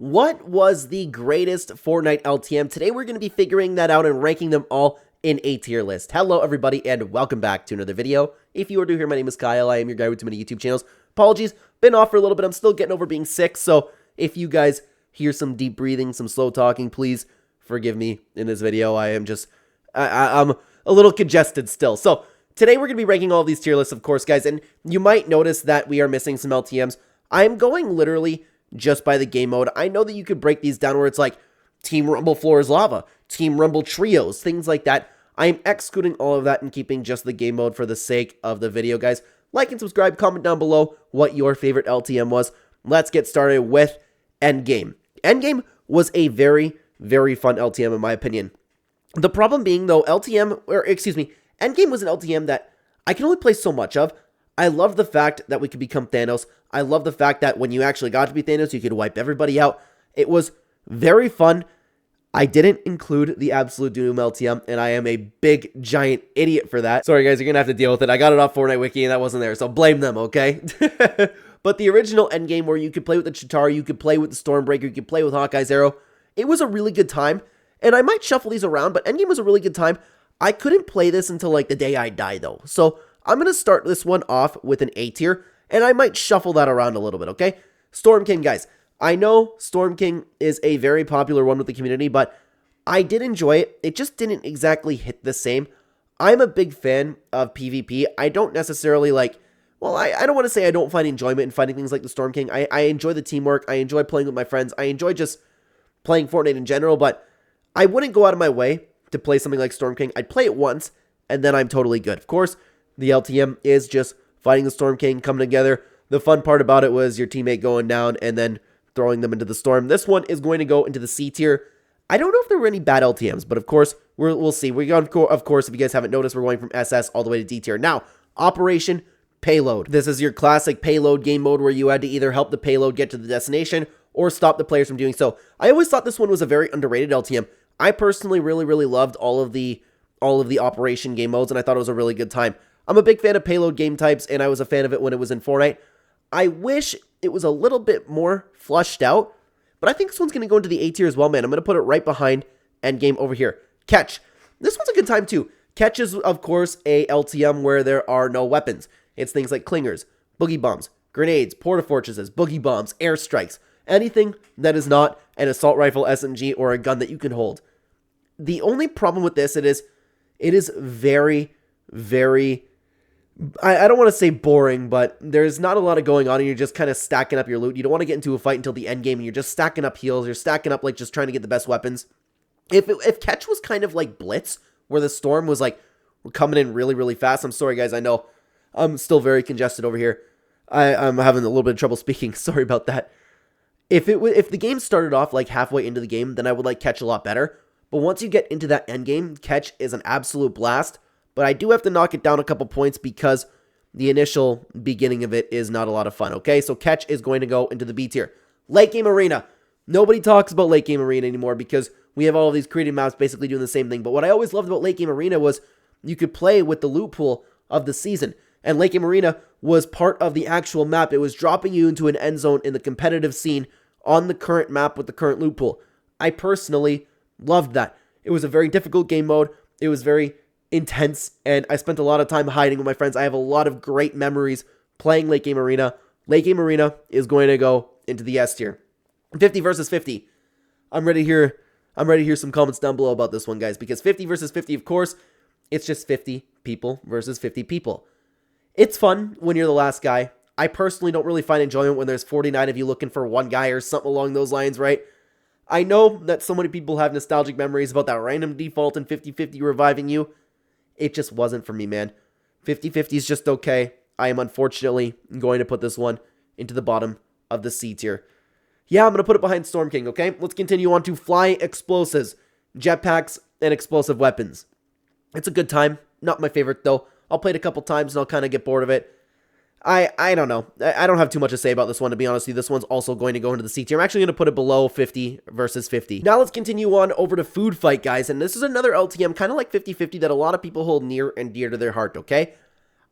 What was the greatest Fortnite LTM? Today we're going to be figuring that out and ranking them all in a tier list. Hello everybody and welcome back to another video. If you are new here, my name is Kyle. I am your guy with too many YouTube channels. Apologies, been off for a little bit. I'm still getting over being sick, so if you guys hear some deep breathing, some slow talking, please forgive me in this video. I am just, I'm a little congested still. So today we're going to be ranking all of these tier lists, of course, guys, and you might notice that we are missing some LTMs. I'm going literally just by the game mode. I know that you could break these down where it's like Team Rumble Floor is Lava, Team Rumble Trios, things like that. I am excluding all of that and keeping just the game mode for the sake of the video, guys. Like and subscribe, comment down below what your favorite LTM was. Let's get started with Endgame. Endgame was a very, very fun LTM in my opinion. The problem being though, Endgame was an LTM that I can only play so much of. I love the fact that we could become Thanos. I love the fact that when you actually got to be Thanos, you could wipe everybody out. It was very fun. I didn't include the Absolute Doom LTM, and I am a big, giant idiot for that. Sorry, guys, you're going to have to deal with it. I got it off Fortnite Wiki, and that wasn't there, so blame them, okay? But the original Endgame where you could play with the Chitauri, you could play with the Stormbreaker, you could play with Hawkeye's Arrow, it was a really good time, and I might shuffle these around, but Endgame was a really good time. I couldn't play this until, like, the day I die, though. So I'm going to start this one off with an A tier, and I might shuffle that around a little bit, okay? Storm King, guys. I know Storm King is a very popular one with the community, but I did enjoy it. It just didn't exactly hit the same. I'm a big fan of PvP. I don't necessarily like, well, I don't want to say I don't find enjoyment in fighting things like the Storm King. I enjoy the teamwork. I enjoy playing with my friends. I enjoy just playing Fortnite in general, but I wouldn't go out of my way to play something like Storm King. I'd play it once, and then I'm totally good. Of course, the LTM is just fighting the Storm King, coming together. The fun part about it was your teammate going down and then throwing them into the storm. This one is going to go into the C tier. I don't know if there were any bad LTMs, but of course, we'll see. Of course, if you guys haven't noticed, we're going from SS all the way to D tier. Now, Operation Payload. This is your classic payload game mode where you had to either help the payload get to the destination or stop the players from doing so. I always thought this one was a very underrated LTM. I personally really loved all of the Operation game modes, and I thought it was a really good time. I'm a big fan of payload game types, and I was a fan of it when it was in Fortnite. I wish it was a little bit more flushed out, but I think this one's going to go into the A tier as well, man. I'm going to put it right behind Endgame over here. Catch. This one's a good time, too. Catch is, of course, a LTM where there are no weapons. It's things like clingers, boogie bombs, grenades, porta-fortresses, boogie bombs, airstrikes, anything that is not an assault rifle, SMG, or a gun that you can hold. The only problem with this, it is very, very, I don't want to say boring, but there's not a lot of going on and you're just kind of stacking up your loot. You don't want to get into a fight until the end game and you're just stacking up heals. You're stacking up like just trying to get the best weapons. If Catch was kind of like Blitz, where the storm was like, we're coming in really fast. I'm sorry, guys. I know I'm still very congested over here. I'm having a little bit of trouble speaking. Sorry about that. If the game started off like halfway into the game, then I would like Catch a lot better. But once you get into that end game, Catch is an absolute blast. But I do have to knock it down a couple points because the initial beginning of it is not a lot of fun, okay? So Catch is going to go into the B tier. Late Game Arena. Nobody talks about Late Game Arena anymore because we have all of these creative maps basically doing the same thing. But what I always loved about Late Game Arena was you could play with the loot pool of the season. And Late Game Arena was part of the actual map. It was dropping you into an end zone in the competitive scene on the current map with the current loot pool. I personally loved that. It was a very difficult game mode. It was very intense, and I spent a lot of time hiding with my friends. I have a lot of great memories playing Late Game Arena. Late Game Arena is going to go into the S tier. 50 versus 50. I'm ready to hear some comments down below about this one, guys, because 50 versus 50, of course, it's just 50 people versus 50 people. It's fun when you're the last guy. I personally don't really find enjoyment when there's 49 of you looking for one guy or something along those lines, right? I know that so many people have nostalgic memories about that random default and 50-50 reviving you. It just wasn't for me, man. 50-50 is just okay. I am unfortunately going to put this one into the bottom of the C tier. Yeah, I'm going to put it behind Storm King, okay? Let's continue on to Flying Explosives, Jetpacks, and Explosive Weapons. It's a good time. Not my favorite, though. I'll play it a couple times and I'll kind of get bored of it. I don't know. I don't have too much to say about this one, to be honest with you. This one's also going to go into the C tier. I'm actually going to put it below 50 versus 50. Now let's continue on over to Food Fight, guys. And this is another LTM, kind of like 50-50, that a lot of people hold near and dear to their heart, okay?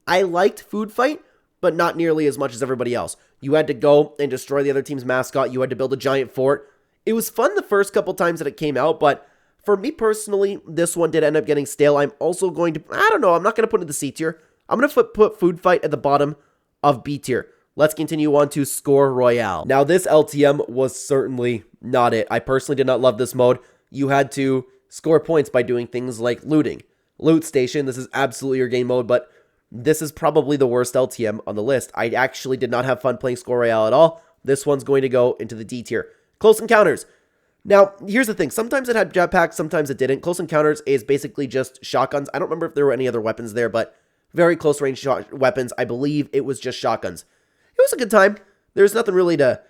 I liked Food Fight, but not nearly as much as everybody else. You had to go and destroy the other team's mascot. You had to build a giant fort. It was fun the first couple times that it came out, but for me personally, this one did end up getting stale. I'm also going to, I don't know, I'm not going to put it in the C tier. I'm going to put Food Fight at the bottom of B tier. Let's continue on to Score Royale. Now, this LTM was certainly not it. I personally did not love this mode. You had to score points by doing things like looting. Loot Station, this is absolutely your game mode, but this is probably the worst LTM on the list. I actually did not have fun playing Score Royale at all. This one's going to go into the D tier. Close Encounters. Now, here's the thing. Sometimes it had jetpacks, sometimes it didn't. Close Encounters is basically just shotguns. I don't remember if there were any other weapons there, but very close range weapons. I believe it was just shotguns. It was a good time. There's nothing really to...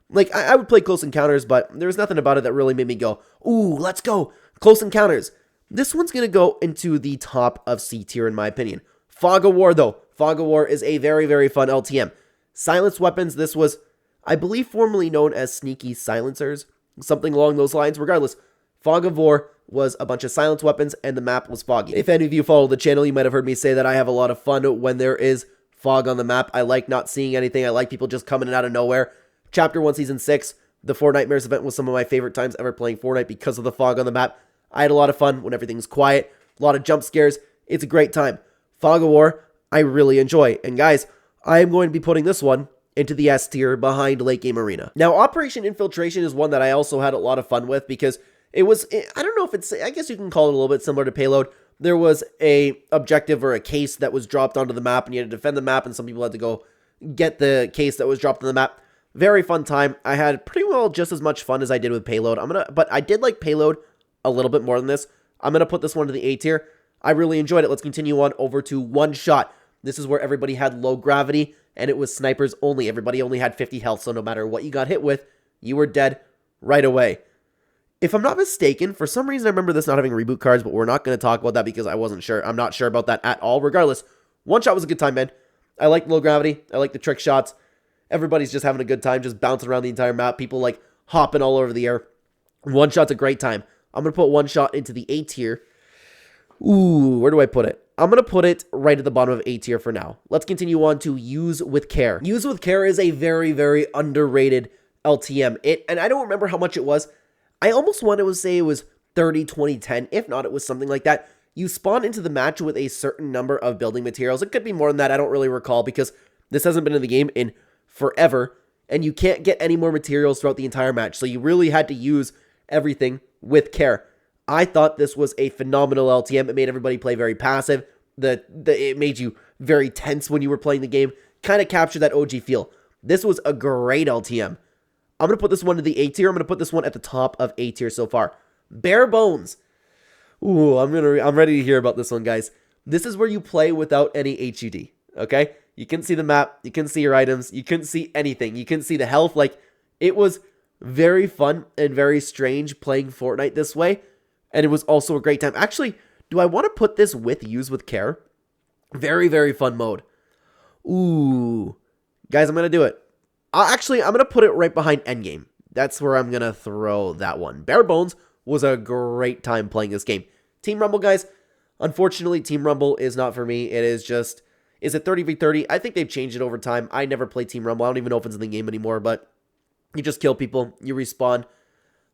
Like, I would play Close Encounters, but there was nothing about it that really made me go, ooh, let's go. Close Encounters. This one's going to go into the top of C tier, in my opinion. Fog of War, though. Fog of War is a very, very fun LTM. Silenced weapons. This was, I believe, formerly known as Sneaky Silencers. Something along those lines. Regardless, Fog of War was a bunch of silenced weapons, and the map was foggy. If any of you follow the channel, you might have heard me say that I have a lot of fun when there is fog on the map. I like not seeing anything. I like people just coming in out of nowhere. Chapter 1, Season 6, the Fortnitemares event was some of my favorite times ever playing Fortnite because of the fog on the map. I had a lot of fun when everything's quiet, a lot of jump scares. It's a great time. Fog of War, I really enjoy. And guys, I am going to be putting this one into the S tier behind Late Game Arena. Now, Operation Infiltration is one that I also had a lot of fun with because it was, I don't know if it's, I guess you can call it a little bit similar to Payload. There was a objective or a case that was dropped onto the map and you had to defend the map, and some people had to go get the case that was dropped on the map. Very fun time. I had pretty well just as much fun as I did with Payload. But I did like Payload a little bit more than this. I'm going to put this one to the A tier. I really enjoyed it. Let's continue on over to One Shot. This is where everybody had low gravity, and it was snipers only. Everybody only had 50 health, so no matter what you got hit with, you were dead right away. If I'm not mistaken, for some reason I remember this not having reboot cards, but we're not going to talk about that because I wasn't sure. I'm not sure about that at all. Regardless, One Shot was a good time, man. I like low gravity. I like the trick shots. Everybody's just having a good time, just bouncing around the entire map. People like hopping all over the air. One Shot's a great time. I'm going to put One Shot into the A tier. Ooh, where do I put it? I'm going to put it right at the bottom of A tier for now. Let's continue on to Use With Care. Use With Care is a very, very underrated LTM. And I don't remember how much it was. I almost want to say it was 30, 20, 10. If not, it was something like that. You spawn into the match with a certain number of building materials. It could be more than that. I don't really recall because this hasn't been in the game in forever. And you can't get any more materials throughout the entire match. So you really had to use everything with care. I thought this was a phenomenal LTM. It made everybody play very passive. It made you very tense when you were playing the game. Kind of captured that OG feel. This was a great LTM. I'm going to put this one to the A tier. I'm going to put this one at the top of A tier so far. Bare Bones. Ooh, I'm ready to hear about this one, guys. This is where you play without any HUD, okay? You can see the map. You can see your items. You couldn't see anything. You couldn't see the health. Like, it was very fun and very strange playing Fortnite this way. And it was also a great time. Actually, do I want to put this with Use With Care? Very, very fun mode. Ooh. Guys, I'm going to do it. I'm going to put it right behind Endgame. That's where I'm going to throw that one. Bare Bones was a great time playing this game. Team Rumble, guys. Unfortunately, Team Rumble is not for me. It is just... Is it 30v30? I think they've changed it over time. I never play Team Rumble. I don't even know if it's in the game anymore, but you just kill people. You respawn.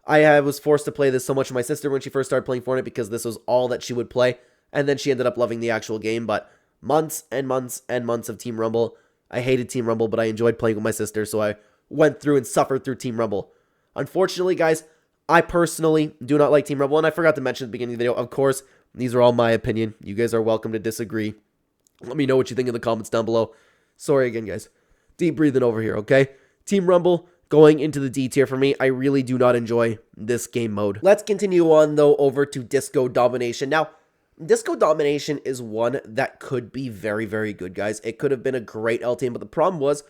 I was forced to play this so much with my sister when she first started playing Fortnite because this was all that she would play. And then she ended up loving the actual game. But months and months and months of Team Rumble. I hated Team Rumble, but I enjoyed playing with my sister. So I went through and suffered through Team Rumble. Unfortunately, guys, I personally do not like Team Rumble. And I forgot to mention at the beginning of the video, of course, these are all my opinion. You guys are welcome to disagree. Let me know what you think in the comments down below. Sorry again, guys. Deep breathing over here, okay? Team Rumble going into the D tier for me. I really do not enjoy this game mode. Let's continue on, though, over to Disco Domination. Now, Disco Domination is one that could be very, very good, guys. It could have been a great LTM, but the problem was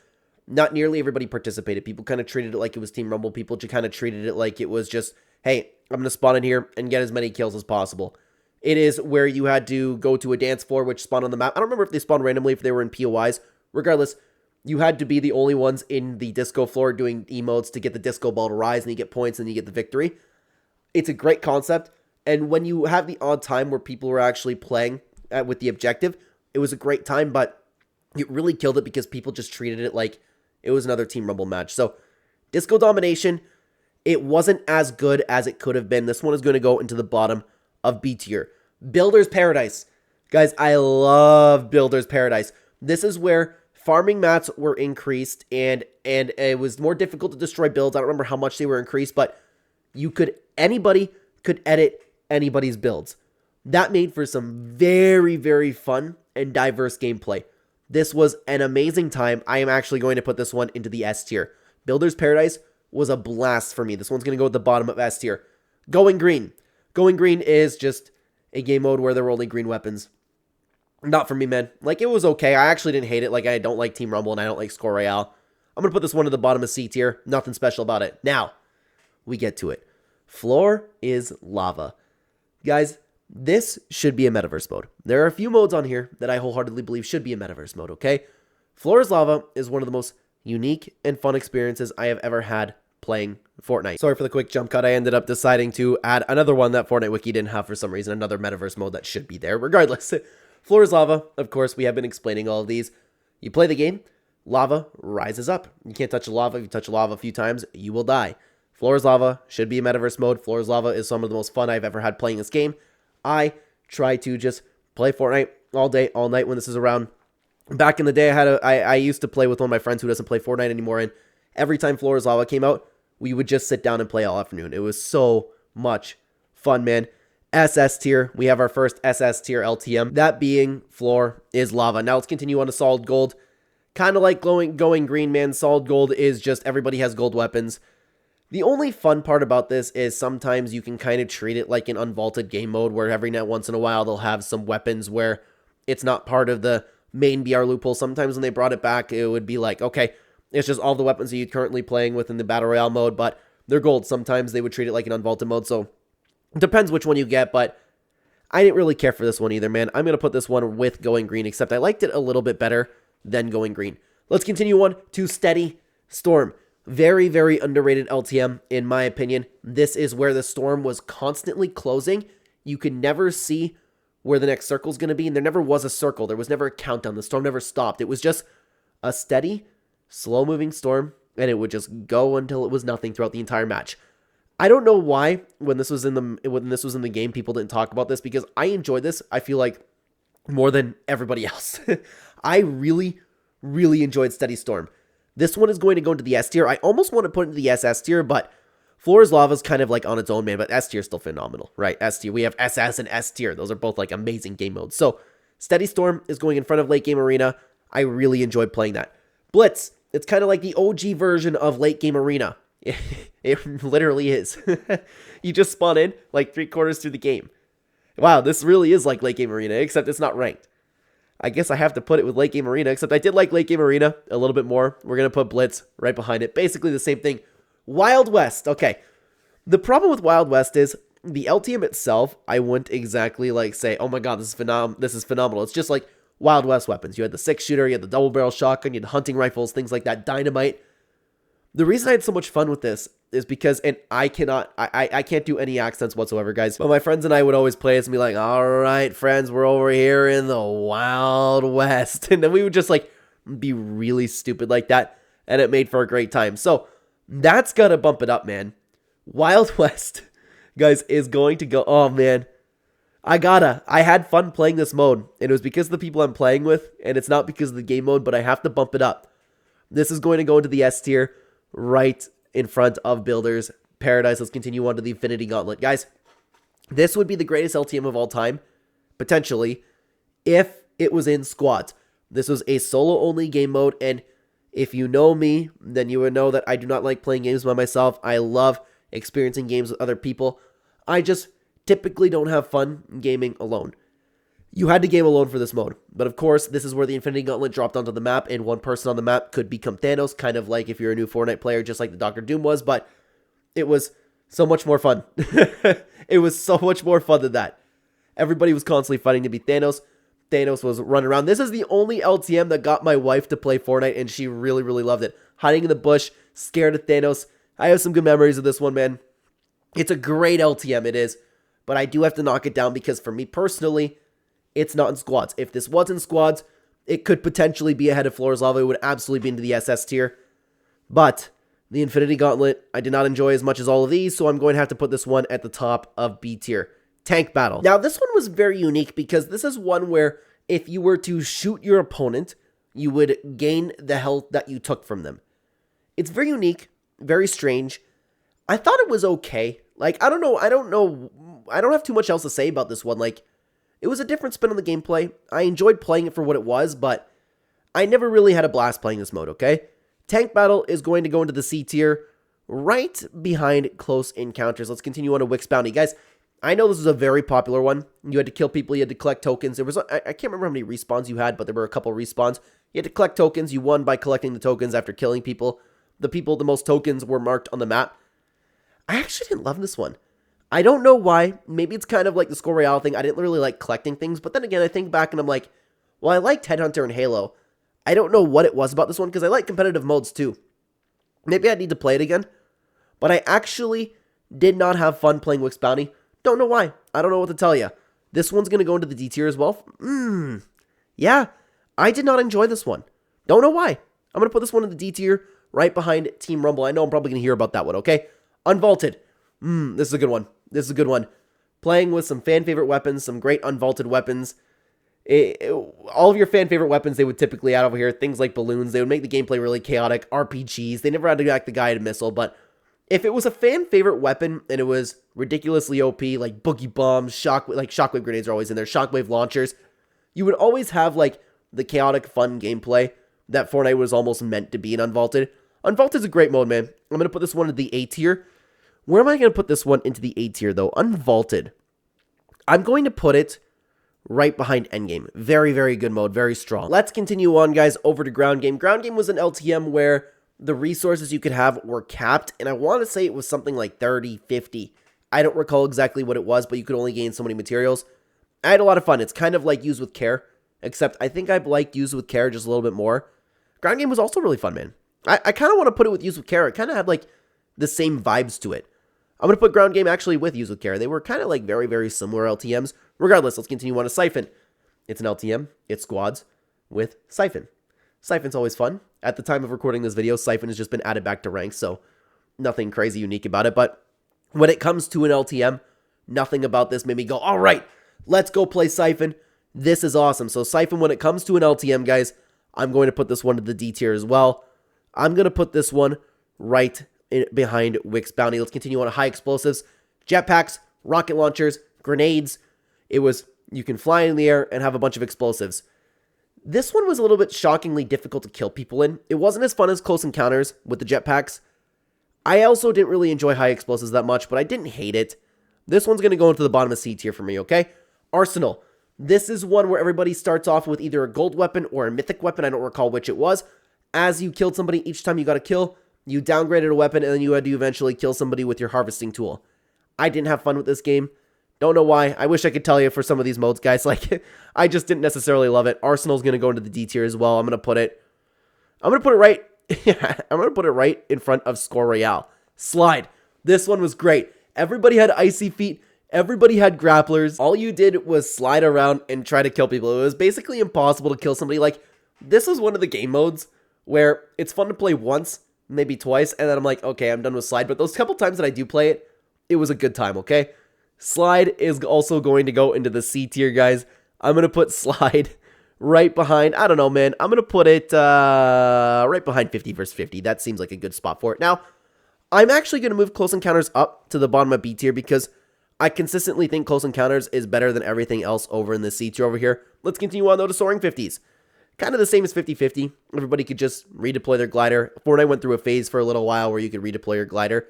not nearly everybody participated. People kind of treated it like it was Team Rumble. People just kind of treated it like it was just, hey, I'm going to spawn in here and get as many kills as possible. It is where you had to go to a dance floor, which spawned on the map. I don't remember if they spawned randomly, if they were in POIs. Regardless, you had to be the only ones in the disco floor doing emotes to get the disco ball to rise, and you get points, and you get the victory. It's a great concept, and when you have the odd time where people were actually playing with the objective, it was a great time, but it really killed it because people just treated it like it was another Team Rumble match. So, Disco Domination, It wasn't as good as it could have been. This one is going to go into the bottom of B tier. Builder's Paradise. Guys, I love Builder's Paradise. This is where farming mats were increased, and it was more difficult to destroy builds. I don't remember how much they were increased, but anybody could edit anybody's builds. That made for some very, very fun and diverse gameplay. This was an amazing time. I am actually going to put this one into the S tier. Builder's Paradise was a blast for me. This one's going to go at the bottom of S tier. Going Green. Going Green is just a game mode where there were only green weapons. Not for me, man. Like, it was okay. I actually didn't hate it. Like, I don't like Team Rumble and I don't like Score Royale. I'm going to put this one at the bottom of C tier. Nothing special about it. Now, we get to it. Floor is Lava. Guys, this should be a Metaverse mode. There are a few modes on here that I wholeheartedly believe should be a Metaverse mode, okay? Floor is Lava is one of the most unique and fun experiences I have ever had playing Fortnite. Sorry for the quick jump cut. I ended up deciding to add another one that Fortnite Wiki didn't have for some reason, another Metaverse mode that should be there. Regardless, Floor is Lava. Of course, we have been explaining all of these. You play the game, lava rises up. You can't touch lava. If you touch lava a few times, you will die. Floor is Lava should be a Metaverse mode. Floor is Lava is some of the most fun I've ever had playing this game. I try to just play Fortnite all day, all night when this is around. Back in the day, I used to play with one of my friends who doesn't play Fortnite anymore, and every time Floor is Lava came out, we would just sit down and play all afternoon. It was so much fun, man. SS tier, we have our first SS tier LTM, that being Floor is Lava. Now let's continue on to Solid Gold. Kind of like Going Green, man. Solid Gold is just everybody has gold weapons. The only fun part about this is sometimes you can kind of treat it like an unvaulted game mode where every now once in a while they'll have some weapons where it's not part of the main BR loophole. Sometimes when they brought it back, it would be like, okay, it's just all the weapons that you're currently playing within the Battle Royale mode, but they're gold. Sometimes they would treat it like an unvaulted mode, so it depends which one you get, but I didn't really care for this one either, man. I'm going to put this one with Going Green, except I liked it a little bit better than Going Green. Let's continue on to Steady Storm. Very, very underrated LTM, in my opinion. This is where the storm was constantly closing. You could never see where the next circle is going to be, and there never was a circle. There was never a countdown. The storm never stopped. It was just a steady, slow-moving storm, and it would just go until it was nothing throughout the entire match. I don't know why when this was in the game people didn't talk about this, because I enjoyed this. I feel like more than everybody else. I really, really enjoyed Steady Storm. This one is going to go into the S tier. I almost want to put it into the SS tier, but Floor is Lava is kind of like on its own, man, but S tier is still phenomenal, right? S tier. We have SS and S tier. Those are both like amazing game modes. So Steady Storm is going in front of Late Game Arena. I really enjoyed playing that. Blitz. It's kind of like the OG version of Late Game Arena. It literally is. You just spawn in like 3/4 through the game. Wow, this really is like Late Game Arena, except it's not ranked. I guess I have to put it with Late Game Arena, except I did like Late Game Arena a little bit more. We're going to put Blitz right behind it. Basically the same thing. Wild West. Okay. The problem with Wild West is the LTM itself, I wouldn't exactly like say, oh my god, this is phenomenal. It's just like Wild West weapons. You had the 6-shooter, you had the double barrel shotgun, you had the hunting rifles, things like that, dynamite. The reason I had so much fun with this is because, and I can't do any accents whatsoever, guys, but my friends and I would always play this and be like, all right, friends, we're over here in the Wild West. And then we would just like be really stupid like that, and it made for a great time. So that's gotta bump it up, man. Wild West, guys, is going to go, oh man, I had fun playing this mode, and it was because of the people I'm playing with, and it's not because of the game mode, but I have to bump it up. This is going to go into the S tier, right in front of Builder's Paradise. Let's continue on to the Infinity Gauntlet. Guys, this would be the greatest LTM of all time, potentially, if it was in squads. This was a solo-only game mode, and if you know me, then you would know that I do not like playing games by myself. I love experiencing games with other people. I just typically don't have fun gaming alone. You had to game alone for this mode, but of course, this is where the Infinity Gauntlet dropped onto the map, and one person on the map could become Thanos, kind of like if you're a new Fortnite player, just like the Dr. Doom was, but it was so much more fun. It was so much more fun than that. Everybody was constantly fighting to be Thanos. Thanos was running around. This is the only LTM that got my wife to play Fortnite, and she really, really loved it. Hiding in the bush, scared of Thanos. I have some good memories of this one, man. It's a great LTM, it is, but I do have to knock it down because for me personally, it's not in squads. If this was in squads, it could potentially be ahead of Floor is Lava. It would absolutely be into the SS tier. But The Infinity Gauntlet, I did not enjoy as much as all of these, so I'm going to have to put this one at the top of B tier. Tank Battle. Now, this one was very unique because this is one where if you were to shoot your opponent, you would gain the health that you took from them. It's very unique, very strange. I thought it was okay. Like, I don't know. I don't have too much else to say about this one. Like, it was a different spin on the gameplay. I enjoyed playing it for what it was, but I never really had a blast playing this mode, okay? Tank Battle is going to go into the C tier right behind Close Encounters. Let's continue on to Wix Bounty. Guys, I know this is a very popular one. You had to kill people, you had to collect tokens. There was, I can't remember how many respawns you had, but there were a couple respawns. You had to collect tokens. You won by collecting the tokens after killing people. The most tokens were marked on the map. I actually didn't love this one. I don't know why. Maybe it's kind of like the Score Royale thing. I didn't really like collecting things, but then again, I think back and I'm like, well, I liked Headhunter and Halo. I don't know what it was about this one because I like competitive modes too. Maybe I need to play it again. But I actually did not have fun playing Wix Bounty. Don't know why. I don't know what to tell you. This one's going to go into the D tier as well. Yeah, I did not enjoy this one. Don't know why. I'm going to put this one in the D tier right behind Team Rumble. I know I'm probably going to hear about that one, okay? Unvaulted. This is a good one. This is a good one. Playing with some fan favorite weapons, some great unvaulted weapons. All of your fan favorite weapons they would typically add over here, things like balloons, they would make the gameplay really chaotic. RPGs, they never had to act the guided missile, but if it was a fan favorite weapon and it was ridiculously OP, like boogie bombs, shockwave grenades are always in there, shockwave launchers, you would always have like the chaotic fun gameplay that Fortnite was almost meant to be in Unvaulted. Unvaulted is a great mode, man. I'm going to put this one in the A tier. Where am I going to put this one into the A tier though? Unvaulted. I'm going to put it right behind Endgame. Very, very good mode. Very strong. Let's continue on, guys, over to Ground Game. Ground Game was an LTM where the resources you could have were capped, and I want to say it was something like 30, 50. I don't recall exactly what it was, but you could only gain so many materials. I had a lot of fun. It's kind of like Use with Care, except I think I liked Use with Care just a little bit more. Ground Game was also really fun, man. I kind of want to put it with Use with Care. It kind of had like the same vibes to it. I'm going to put Ground Game actually with Use with Care. They were kind of like very, very similar LTMs. Regardless, let's continue on to Siphon. It's an LTM. It's squads with Siphon. Siphon's always fun. At the time of recording this video, Siphon has just been added back to ranks, so nothing crazy unique about it. But when it comes to an LTM, nothing about this made me go, all right, let's go play Siphon. This is awesome. So Siphon, when it comes to an LTM, guys, I'm going to put this one to the D tier as well. I'm going to put this one right behind Wix Bounty. Let's continue on to High Explosives, Jetpacks, Rocket Launchers, Grenades. It was, you can fly in the air and have a bunch of explosives. This one was a little bit shockingly difficult to kill people in. It wasn't as fun as Close Encounters with the Jetpacks. I also didn't really enjoy High Explosives that much, but I didn't hate it. This one's going to go into the bottom of C tier for me, okay? Arsenal. This is one where everybody starts off with either a gold weapon or a mythic weapon. I don't recall which it was. As you killed somebody, each time you got a kill, you downgraded a weapon, and then you had to eventually kill somebody with your harvesting tool. I didn't have fun with this game. Don't know why. I wish I could tell you for some of these modes, guys. Like, I just didn't necessarily love it. Arsenal's going to go into the D tier as well. I'm going to put it right, I'm going to put it right in front of Score Royale. Slide. This one was great. Everybody had icy feet. Everybody had grapplers. All you did was slide around and try to kill people. It was basically impossible to kill somebody. Like, this was one of the game modes where it's fun to play once, maybe twice, and then I'm like, okay, I'm done with Slide. But those couple times that I do play it, it was a good time, okay? Slide is also going to go into the C tier, guys. I'm going to put Slide right behind, I don't know, man. I'm going to put it right behind 50 versus 50. That seems like a good spot for it. Now, I'm actually going to move Close Encounters up to the bottom of B tier because I consistently think Close Encounters is better than everything else over in the C tier over here. Let's continue on, though, to Soaring 50s. Kind of the same as 50-50. Everybody could just redeploy their glider. Fortnite went through a phase for a little while where you could redeploy your glider.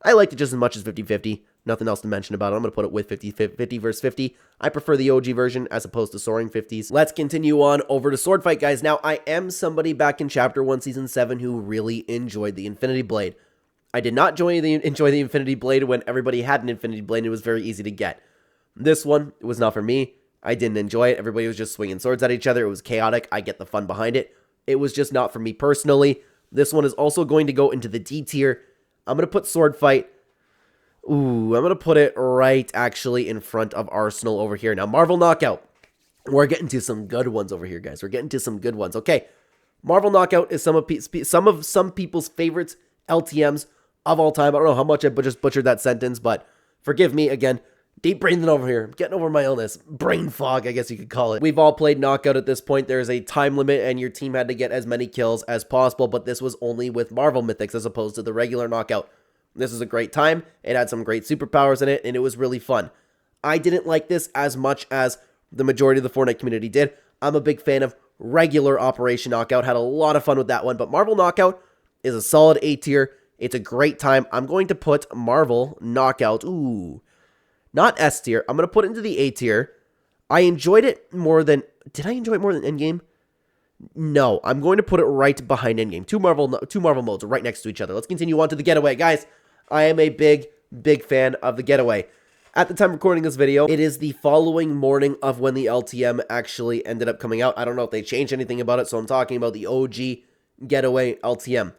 I liked it just as much as 50-50. Nothing else to mention about it. I'm going to put it with 50 versus 50. I prefer the OG version as opposed to Soaring 50s. Let's continue on over to Sword Fight, guys. Now, I am somebody back in Chapter 1, Season 7 who really enjoyed the Infinity Blade. I did not enjoy the Infinity Blade when everybody had an Infinity Blade and it was very easy to get. This one, it was not for me. I didn't enjoy it. Everybody was just swinging swords at each other. It was chaotic. I get the fun behind it. It was just not for me personally. This one is also going to go into the D tier. I'm going to put Sword Fight. Ooh, I'm going to put it right actually in front of Arsenal over here. Now, Marvel Knockout. We're getting to some good ones over here, guys. We're getting to some good ones. Okay, Marvel Knockout is some people's favorites LTMs of all time. I don't know how much I just butchered that sentence, but forgive me again. Deep breathing over here. I'm getting over my illness. Brain fog, I guess you could call it. We've all played Knockout at this point. There's a time limit and your team had to get as many kills as possible, but this was only with Marvel Mythics as opposed to the regular Knockout. This is a great time. It had some great superpowers in it, and it was really fun. I didn't like this as much as the majority of the Fortnite community did. I'm a big fan of regular Operation Knockout. Had a lot of fun with that one, but Marvel Knockout is a solid A tier. It's a great time. I'm going to put Marvel Knockout, not S tier. I'm going to put it into the A tier. I enjoyed it more than... Did I enjoy it more than Endgame? No, I'm going to put it right behind Endgame. Two Marvel modes right next to each other. Let's continue on to the Getaway. Guys, I am a big fan of the Getaway. At the time of recording this video, it is the following morning of when the LTM actually ended up coming out. I don't know if they changed anything about it, so I'm talking about the OG Getaway LTM.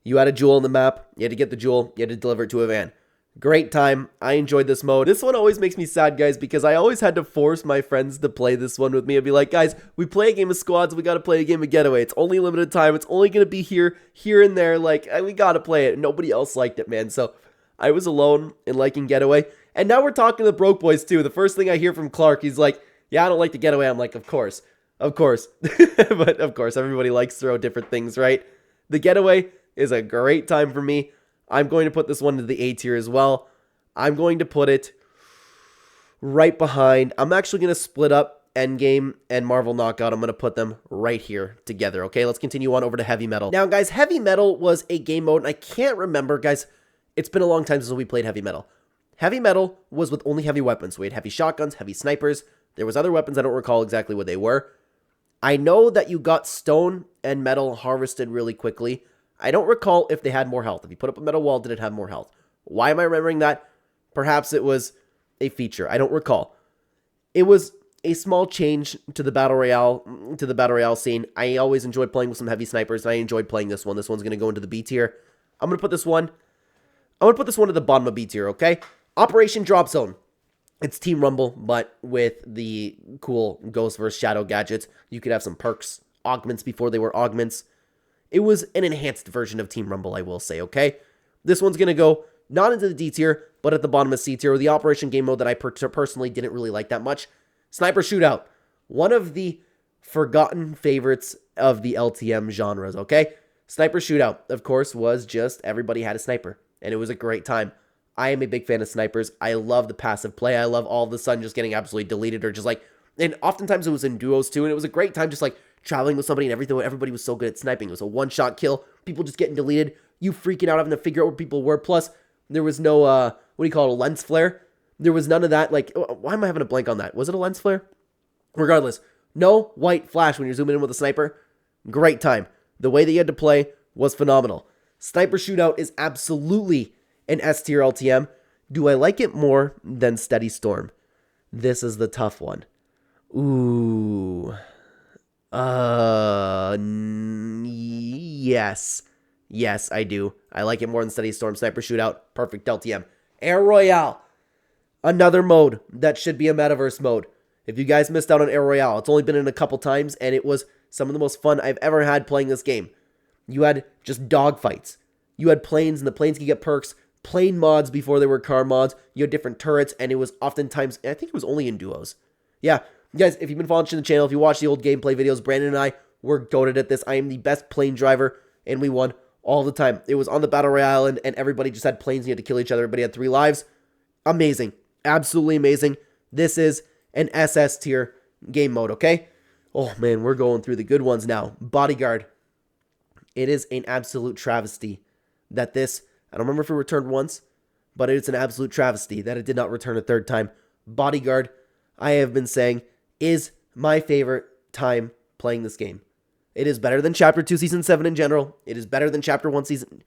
You had a jewel in the map. You had to get the jewel. You had to deliver it to a van. Great time. I enjoyed this mode. This one always makes me sad, guys, because I always had to force my friends to play this one with me. I'd be like, guys, we play a game of squads. We got to play a game of Getaway. It's only limited time. It's only going to be here and there. Like, we got to play it. Nobody else liked it, man. So I was alone in liking Getaway. And now we're talking to the broke boys, too. The first thing I hear from Clark, he's like, yeah, I don't like the Getaway. I'm like, of course. But of course, everybody likes to throw different things, right? The Getaway is a great time for me. I'm going to put this one into the A tier as well. I'm going to put it right behind. I'm actually going to split up Endgame and Marvel Knockout. I'm going to put them right here together, okay? Let's continue on over to Heavy Metal. Now, guys, Heavy Metal was a game mode, and I can't remember, guys. It's been a long time since we played Heavy Metal. Heavy Metal was with only heavy weapons. We had heavy shotguns, heavy snipers. There was other weapons. I don't recall exactly what they were. I know that you got stone and metal harvested really quickly. I don't recall if they had more health. If you put up a metal wall, did it have more health? Why am I remembering that? Perhaps it was a feature. I don't recall. It was a small change to the battle royale scene. I always enjoyed playing with some heavy snipers, and I enjoyed playing this one. This one's going to go into the B tier. I'm going to put this one at the bottom of B tier, okay? Operation Drop Zone. It's Team Rumble, but with the cool Ghost vs. Shadow gadgets. You could have some perks, augments before they were augments. It was an enhanced version of Team Rumble, I will say, okay? This one's going to go not into the D tier, but at the bottom of C tier, the Operation game mode that I personally didn't really like that much. Sniper Shootout. One of the forgotten favorites of the LTM genres, okay? Sniper Shootout, of course, was just everybody had a sniper, and it was a great time. I am a big fan of snipers. I love the passive play. I love all of a sudden just getting absolutely deleted or just like, and oftentimes it was in duos too, and it was a great time just like traveling with somebody and everybody was so good at sniping. It was a one-shot kill. People just getting deleted. You freaking out having to figure out where people were. Plus, there was no, what do you call it, a lens flare? There was none of that. Like, why am I having a blank on that? Was it a lens flare? Regardless, no white flash when you're zooming in with a sniper. Great time. The way that you had to play was phenomenal. Sniper Shootout is absolutely an S tier LTM. Do I like it more than Steady Storm? This is the tough one. Ooh. Yes. Yes, I do. I like it more than Steady Storm. Sniper Shootout, perfect LTM. Air Royale. Another mode that should be a Metaverse mode. If you guys missed out on Air Royale, it's only been in a couple times, and it was some of the most fun I've ever had playing this game. You had just dogfights. You had planes, and the planes could get perks. Plane mods before they were car mods. You had different turrets, and it was oftentimes, I think it was only in duos. Yeah, guys, if you've been following the channel, if you watch the old gameplay videos, Brandon and I were goated at this. I am the best plane driver, and we won all the time. It was on the Battle Royale, and everybody just had planes, and you had to kill each other. Everybody had 3 lives. Amazing. Absolutely amazing. This is an SS tier game mode, okay? Oh, man, we're going through the good ones now. Bodyguard. It is an absolute travesty that this, I don't remember if it returned once, but it's an absolute travesty that it did not return a third time. Bodyguard, I have been saying, is my favorite time playing this game. It is better than Chapter 2 Season 7 in general. It is better than Chapter 1 Season...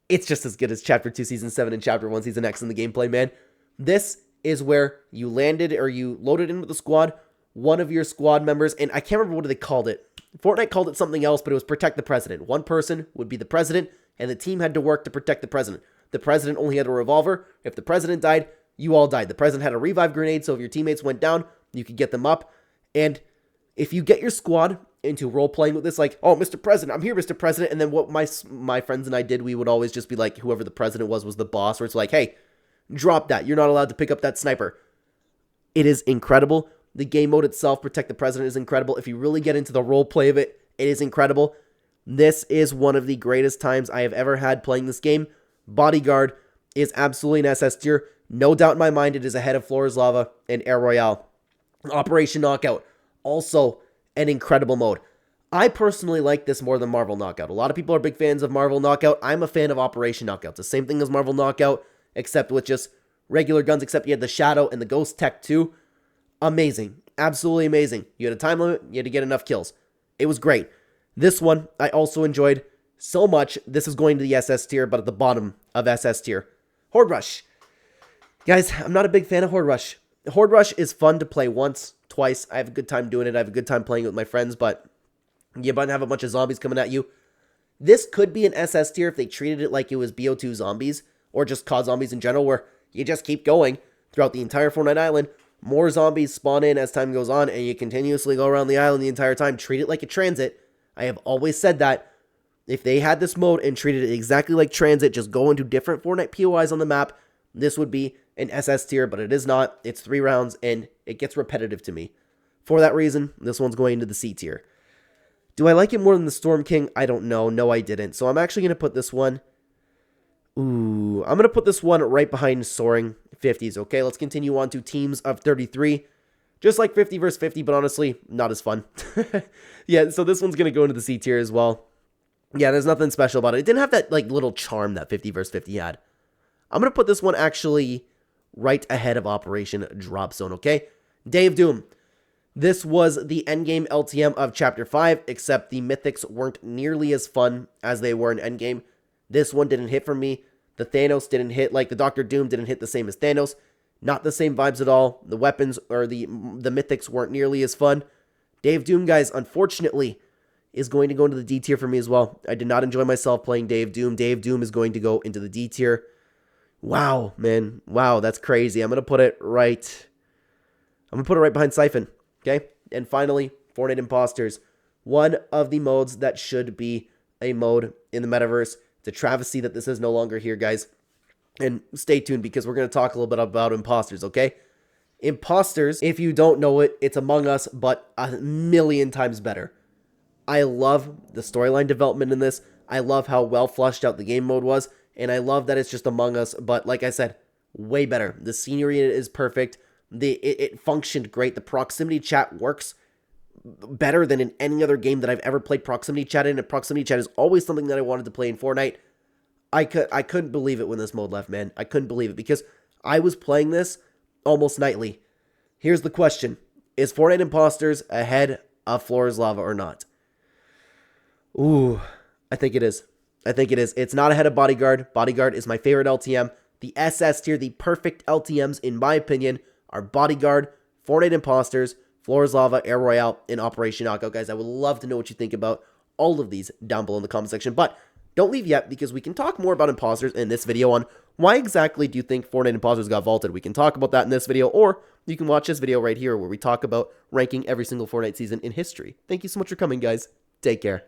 It's just as good as Chapter 2 Season 7 and Chapter 1 Season X in the gameplay, man. This is where you landed or you loaded in with the squad, one of your squad members, and I can't remember what they called it. Fortnite called it something else, but it was protect the president. One person would be the president, and the team had to work to protect the president. The president only had a revolver. If the president died, you all died. The president had a revive grenade, so if your teammates went down, you could get them up. And if you get your squad into role-playing with this, like, oh, Mr. President, I'm here, Mr. President, and then what my friends and I did, we would always just be like, whoever the president was the boss, where it's like, hey, drop that, you're not allowed to pick up that sniper. It is incredible. The game mode itself, Protect the President, is incredible. If you really get into the role-play of it, it is incredible. This is one of the greatest times I have ever had playing this game. Bodyguard is absolutely an SS tier. No doubt in my mind, it is ahead of Floor is Lava and Air Royale. Operation Knockout, also an incredible mode. I personally like this more than Marvel Knockout. A lot of people are big fans of Marvel Knockout. I'm a fan of Operation Knockout. It's the same thing as Marvel Knockout, except with just regular guns, except you had the Shadow and the Ghost Tech too. Amazing. Absolutely amazing. You had a time limit. You had to get enough kills. It was great. This one, I also enjoyed so much. This is going to the SS tier, but at the bottom of SS tier. Horde Rush. Guys, I'm not a big fan of Horde Rush. Horde Rush is fun to play once, twice. I have a good time doing it. I have a good time playing it with my friends, but you might have a bunch of zombies coming at you. This could be an SS tier if they treated it like it was BO2 zombies, or just COD zombies in general, where you just keep going throughout the entire Fortnite island. More zombies spawn in as time goes on, and you continuously go around the island the entire time. Treat it like a transit. I have always said that. If they had this mode and treated it exactly like transit, just go into different Fortnite POIs on the map, this would be an SS tier, but it is not. It's 3 rounds, and it gets repetitive to me. For that reason, this one's going into the C tier. Do I like it more than the Storm King? I don't know. No, I didn't. So I'm actually going to put this one... I'm going to put this one right behind Soaring 50s. Okay, let's continue on to Teams of 33. Just like 50 versus 50, but honestly, not as fun. Yeah, so this one's going to go into the C tier as well. Yeah, there's nothing special about it. It didn't have that like little charm that 50 versus 50 had. I'm going to put this one actually right ahead of Operation Drop Zone, okay? Day of Doom. This was the endgame LTM of Chapter 5, except the mythics weren't nearly as fun as they were in endgame. This one didn't hit for me. The Thanos didn't hit, like the Doctor Doom didn't hit the same as Thanos. Not the same vibes at all. The weapons or the mythics weren't nearly as fun. Day of Doom, guys, unfortunately, is going to go into the D tier for me as well. I did not enjoy myself playing Day of Doom. Day of Doom is going to go into the D tier. Wow, man. Wow, that's crazy. I'm going to put it right behind Siphon. Okay? And finally, Fortnite Imposters. One of the modes that should be a mode in the Metaverse. It's a travesty that this is no longer here, guys. And stay tuned because we're going to talk a little bit about Imposters, okay? Imposters, if you don't know it, it's Among Us, but a million times better. I love the storyline development in this. I love how well fleshed out the game mode was. And I love that it's just Among Us, but like I said, way better. The scenery is perfect. It functioned great. The proximity chat works better than in any other game that I've ever played proximity chat in. And proximity chat is always something that I wanted to play in Fortnite. I couldn't believe it when this mode left, man. I couldn't believe it because I was playing this almost nightly. Here's the question. Is Fortnite Imposters ahead of Floor is Lava or not? Ooh, I think it is. I think it is. It's not ahead of Bodyguard. Bodyguard is my favorite LTM. The SS tier, the perfect LTMs, in my opinion, are Bodyguard, Fortnite Imposters, Floor is Lava, Air Royale, and Operation Knockout. Guys, I would love to know what you think about all of these down below in the comment section. But don't leave yet because we can talk more about Imposters in this video on why exactly do you think Fortnite Imposters got vaulted. We can talk about that in this video, or you can watch this video right here where we talk about ranking every single Fortnite season in history. Thank you so much for coming, guys. Take care.